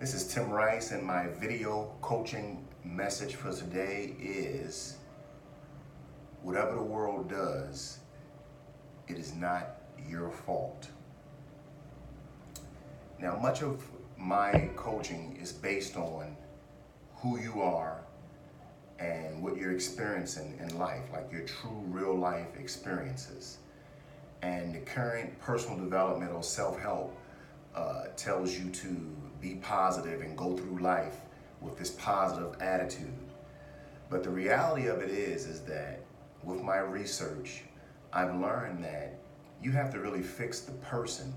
This is Tim Rice, and my video coaching message for today is whatever the world does, it is not your fault. Now, much of my coaching is based on who you are and what you're experiencing in life, like your true real life experiences. And the current personal development or self-help tells you to be positive and go through life with this positive attitude. But the reality of it is that with my research, I've learned that you have to really fix the person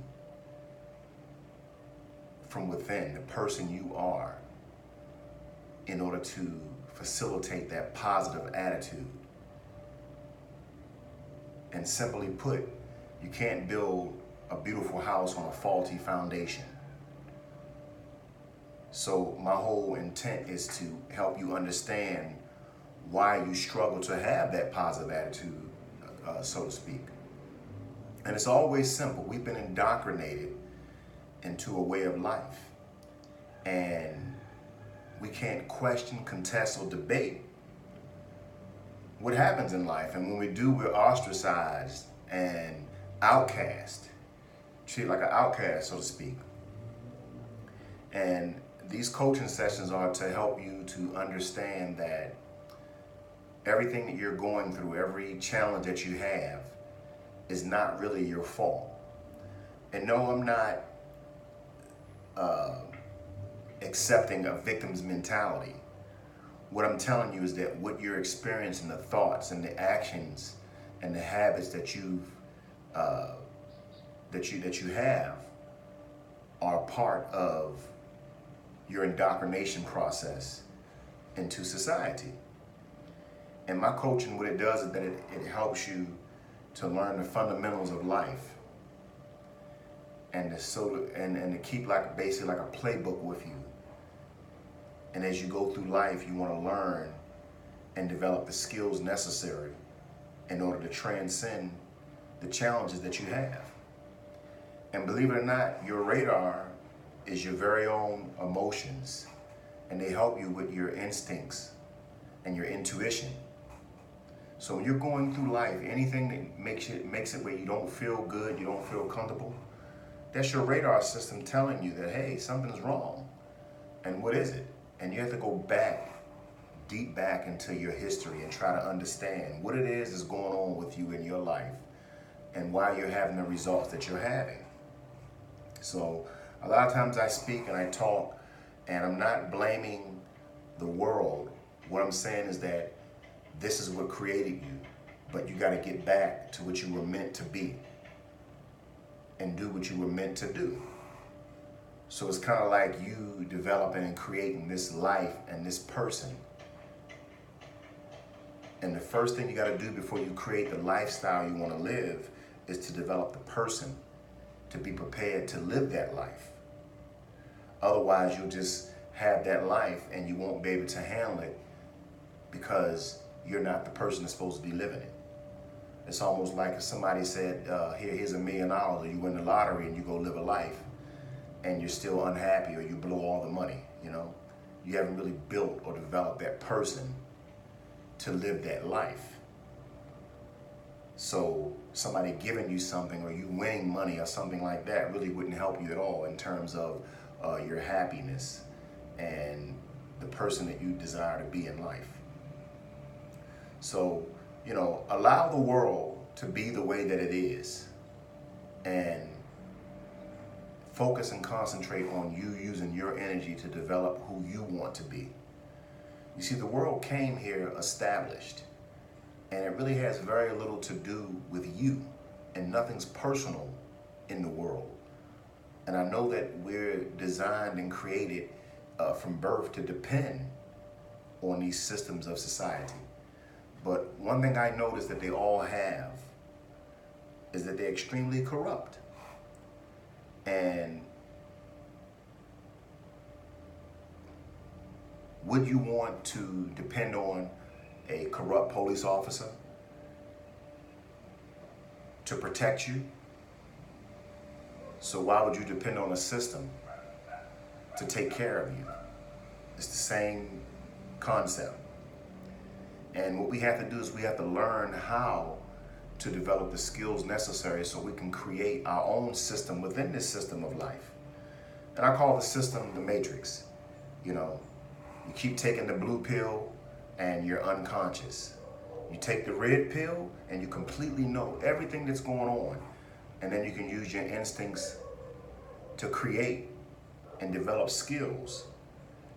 from within, the person you are, in order to facilitate that positive attitude. And simply put, you can't build a beautiful house on a faulty foundation. So my whole intent is to help you understand why you struggle to have that positive attitude, so to speak. And it's always simple. We've been indoctrinated into a way of life. And we can't question, contest, or debate what happens in life. And when we do, we're ostracized and outcast, treated like an outcast, so to speak. And these coaching sessions are to help you to understand that everything that you're going through, every challenge that you have, is not really your fault. And no, I'm not accepting a victim's mentality. What I'm telling you is that what you're experiencing, the thoughts and the actions and the habits that you have are part of your indoctrination process into society. And my coaching, what it does is that it helps you to learn the fundamentals of life and to keep basically like a playbook with you. And as you go through life, you want to learn and develop the skills necessary in order to transcend the challenges that you have. And believe it or not, your radar is your very own emotions, and they help you with your instincts and your intuition. So when you're going through life, anything that makes it where you don't feel good, you don't feel comfortable, that's your radar system telling you that, hey, something's wrong. And what is it? And you have to go back, deep back into your history and try to understand what it is going on with you in your life and why you're having the results that you're having. So a lot of times I speak and I talk, and I'm not blaming the world. What I'm saying is that this is what created you, but you got to get back to what you were meant to be and do what you were meant to do. So it's kind of like you developing and creating this life and this person. And the first thing you got to do before you create the lifestyle you want to live is to develop the person to be prepared to live that life. Otherwise, you'll just have that life and you won't be able to handle it because you're not the person that's supposed to be living it. It's almost like if somebody said, here's $1 million, or you win the lottery and you go live a life and you're still unhappy or you blow all the money, You haven't really built or developed that person to live that life. So somebody giving you something or you winning money or something like that really wouldn't help you at all in terms of your happiness and the person that you desire to be in life. So, allow the world to be the way that it is and focus and concentrate on you using your energy to develop who you want to be. You see, the world came here established, and it really has very little to do with you, and nothing's personal in the world. And I know that we're designed and created from birth to depend on these systems of society. But one thing I noticed that they all have is that they're extremely corrupt. And would you want to depend on a corrupt police officer to protect you? So why would you depend on a system to take care of you. It's the same concept. And what we have to do is we have to learn how to develop the skills necessary so we can create our own system within this system of life. And I call the system the matrix. You know, you keep taking the blue pill and you're unconscious. You take the red pill and you completely know everything that's going on. And then you can use your instincts to create and develop skills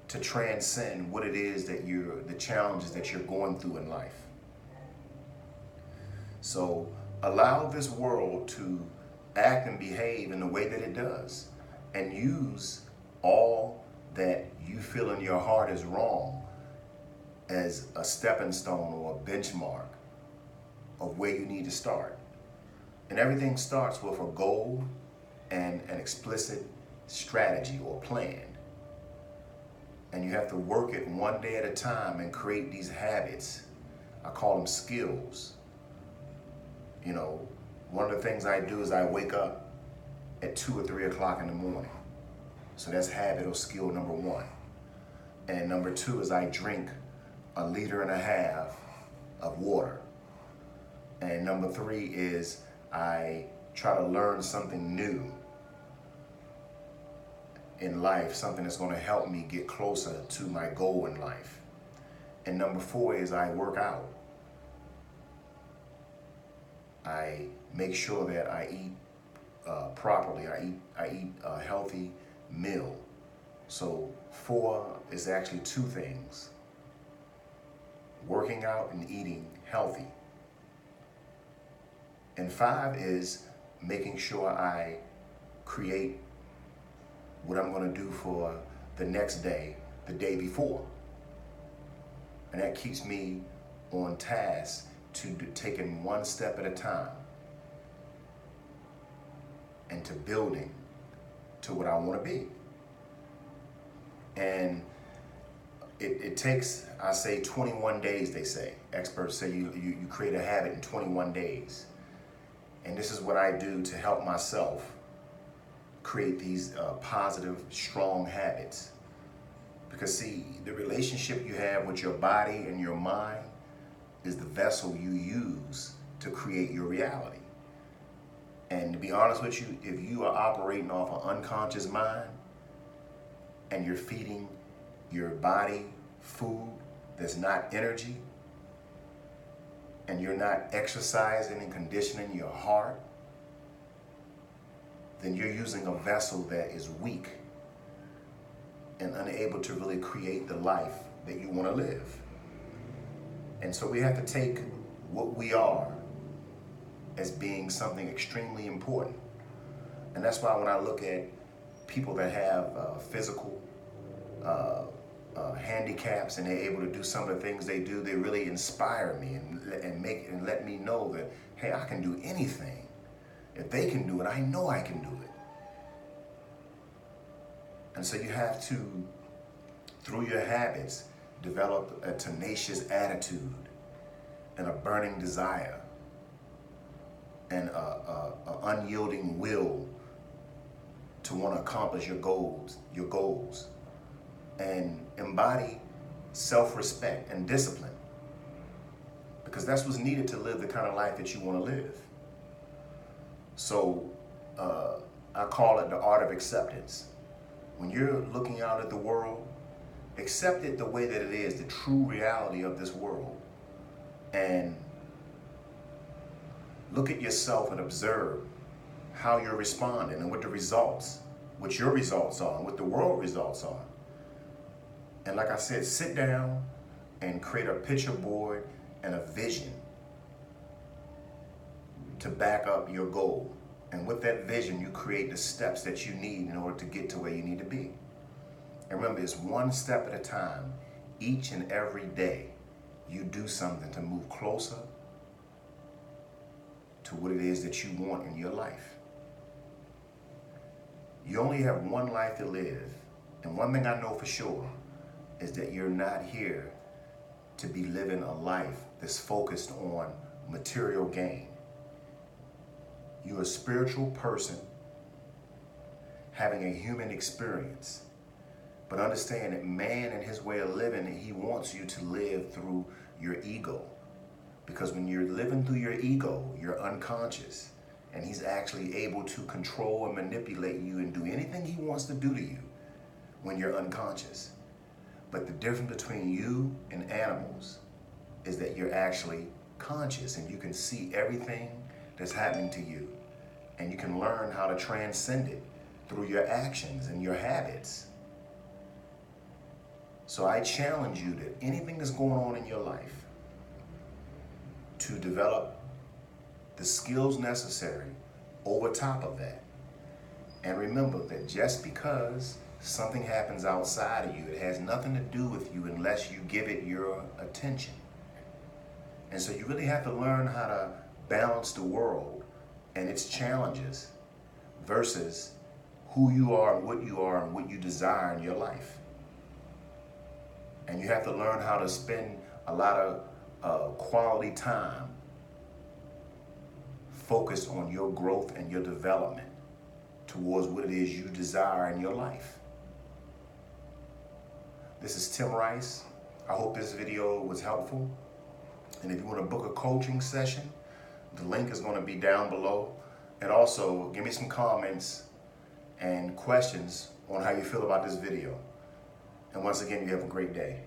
to transcend what it is that the challenges that you're going through in life. So allow this world to act and behave in the way that it does, and use all that you feel in your heart is wrong as a stepping stone or a benchmark of where you need to start. And everything starts with a goal and an explicit strategy or plan. And you have to work it one day at a time and create these habits. I call them skills. You know, one of the things I do is I wake up at 2 or 3 o'clock in the morning. So that's habit or skill number 1. And number 2 is I drink 1.5 liters of water. And number 3 is I try to learn something new in life, something that's going to help me get closer to my goal in life. And number 4 is I work out. I make sure that I eat properly. I eat a healthy meal. So 4 is actually 2 things: working out and eating healthy. And 5 is making sure I create what I'm going to do for the next day, the day before. And that keeps me on task to taking one step at a time and to building to what I want to be. And it takes, I say, 21 days, they say. Experts say you create a habit in 21 days. And this is what I do to help myself create these positive, strong habits. Because see, the relationship you have with your body and your mind is the vessel you use to create your reality. And to be honest with you, if you are operating off an unconscious mind and you're feeding your body food that's not energy, and you're not exercising and conditioning your heart, then you're using a vessel that is weak and unable to really create the life that you want to live. And so we have to take what we are as being something extremely important. And that's why when I look at people that have physical handicaps and they're able to do some of the things they do, they really inspire me and let me know that, hey, I can do anything. If they can do it, I know I can do it. And so you have to, through your habits, develop a tenacious attitude and a burning desire and a unyielding will to want to accomplish your goals, and embody self-respect and discipline, because that's what's needed to live the kind of life that you want to live. So I call it the art of acceptance. When you're looking out at the world, accept it the way that it is, the true reality of this world, and look at yourself and observe how you're responding and what your results are, and what the world results are. And like I said, sit down and create a picture board and a vision to back up your goal. And with that vision, you create the steps that you need in order to get to where you need to be. And remember, it's one step at a time. Each and every day, you do something to move closer to what it is that you want in your life. You only have one life to live. And one thing I know for sure is that you're not here to be living a life that's focused on material gain. You're a spiritual person having a human experience. But understand that man and his way of living, he wants you to live through your ego. Because when you're living through your ego, you're unconscious. And he's actually able to control and manipulate you and do anything he wants to do to you when you're unconscious. But the difference between you and animals is that you're actually conscious and you can see everything that's happening to you. And you can learn how to transcend it through your actions and your habits. So I challenge you that anything that's going on in your life, to develop the skills necessary over top of that. And remember that just because something happens outside of you, it has nothing to do with you unless you give it your attention. And so you really have to learn how to balance the world and its challenges versus who you are and what you desire in your life. And you have to learn how to spend a lot of quality time focused on your growth and your development towards what it is you desire in your life. This is Tim Rice. I hope this video was helpful. And if you want to book a coaching session, the link is going to be down below. And also, give me some comments and questions on how you feel about this video. And once again, you have a great day.